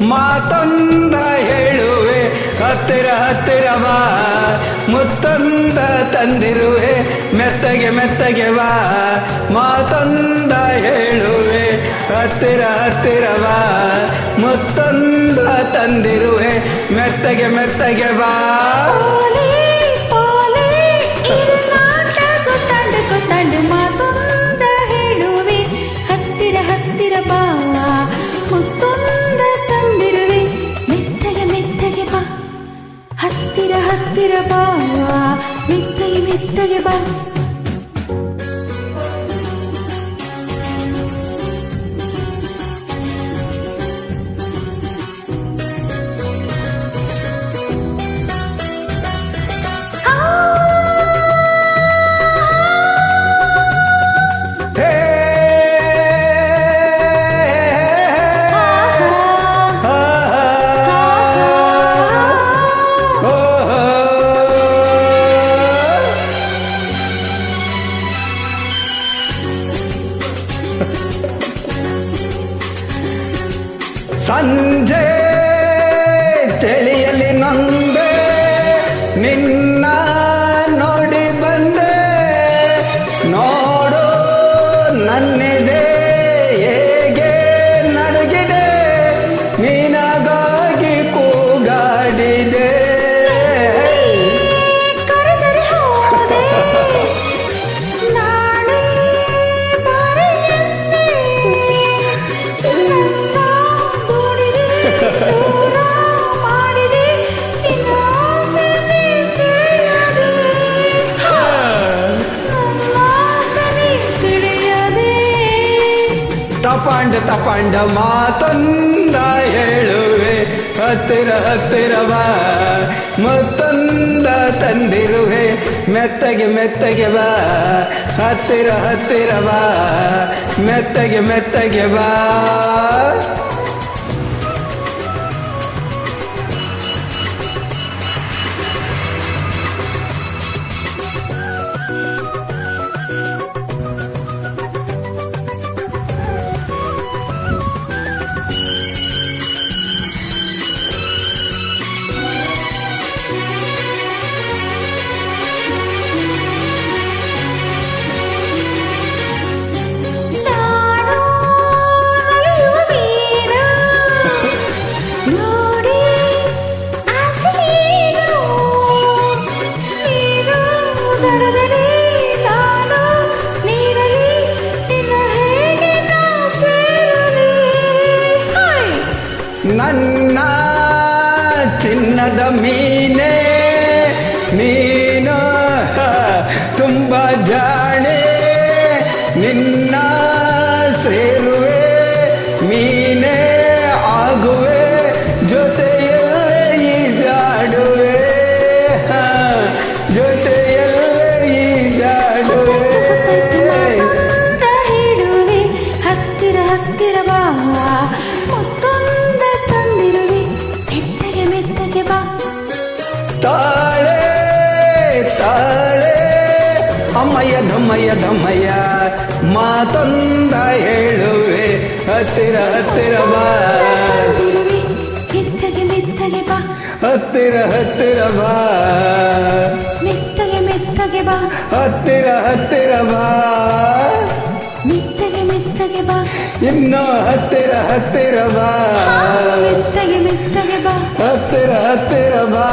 ಮಾತೊಂದ ಹೇಳುವೆ ಹತ್ತಿರ ಹತ್ತಿರ ಬಾ ಮುತ್ತೊಂದ ತಂದಿರುವೆ ಮೆತ್ತಗೆ ಮೆತ್ತಗೆ ಬಾ ಮಾತೊಂದ ಹೇಳುವೆ ಹತ್ತಿರ ಹತ್ತಿರ ಬಾ ಮುತ್ತೊಂದ ತಂದಿರುವೆ ಮೆತ್ತಗೆ ಮೆತ್ತಗೆ ಬಾ ಮಾತೊಂದ ಹೇಳುವೆ ಹತ್ತಿರ ಹತ್ತಿರ ಬಾ ಮುತ್ತೊಂದ ತಂದಿರುವೆ ಮೆತ್ತಗೆ ಮೆತ್ತಗೆ ಬಾ ಹತ್ತಿರ ಹತ್ತಿರ ಬಾ ಮೆತ್ತಗೆ ಮೆತ್ತಗೆ ಬಾ ಸಂಜೆ ಚಳಿಯಲ್ಲಿ ನೊಂದೆ ನಿನ್ನ ನೋಡಿ ಬಂದೆ ನೋಡು ನನ್ನಿದೆ ಹೇಗೆ ನಡುಗಿದೆ ನಿನಗಾಗಿ ಕೂಗಾಡಿದೆ ತಪಂಡ ತಪಂಡ ಮಾತೊಂದ ಹೇಳುವೆ ಹತ್ತಿರ ಹತ್ತಿರ ಬಾ ಮುತ್ತೊಂದ ತಂದಿರುವೆ ಮೆತ್ತಗೆ ಮೆತ್ತಗೆ ಬಾ ಹತ್ತಿರ ಹತ್ತಿರ ಬಾ ಮೆತ್ತಗೆ ಮೆತ್ತಗೆ ಬಾ ನನ್ನ ಚಿನ್ನದ ಮೀನೆ ನೀನು ತುಂಬ ಜಾಣೆ ನಿನ್ನ ಸೇರುವೆ ಮೀನೆ ಆಗುವೆ ಜೊತೆಯಲ್ಲೇ ಈಜಾಡುವೆ ಜೊತೆಯಲ್ಲೇ ಈಜಾಡುವೆ ಹೇಳುವೆ ಹತ್ತಿರ ಹತ್ತಿರ ಬಾ ಮುತ್ತೊಂದ ತಂದಿರುವೆ ಮೆತ್ತಗೆ ಮೆತ್ತಗೆ ಬಾ ತಾಳೆ ತಾಳೆ ಅಮ್ಮಯ್ಯ ಧಮ್ಮಯ್ಯ ಧಮ್ಮಯ್ಯ ಮಾತೊಂದ ಹೇಳುವೆ ಹತ್ತಿರ ಹತ್ತಿರ ಬಾ ಮೆತ್ತಗೆ ಮೆತ್ತಗೆ ಬಾ ಹತ್ತಿರ ಹತ್ತಿರ ಬಾ ಮೆತ್ತಗೆ ಮೆತ್ತಗೆ ಬಾ ಹತ್ತಿರ ಹತ್ತಿರ ಬಾ ಮೆತ್ತಗೆ ಮೆತ್ತಗೆ ಬಾ ಇನ್ನು ಹತ್ತಿರ ಹತ್ತಿರ ಬಾ ಮೆತ್ತಗೆ ಮೆತ್ತಗೆ ಬಾ ಹತ್ತಿರ ಹತ್ತಿರ ಬಾ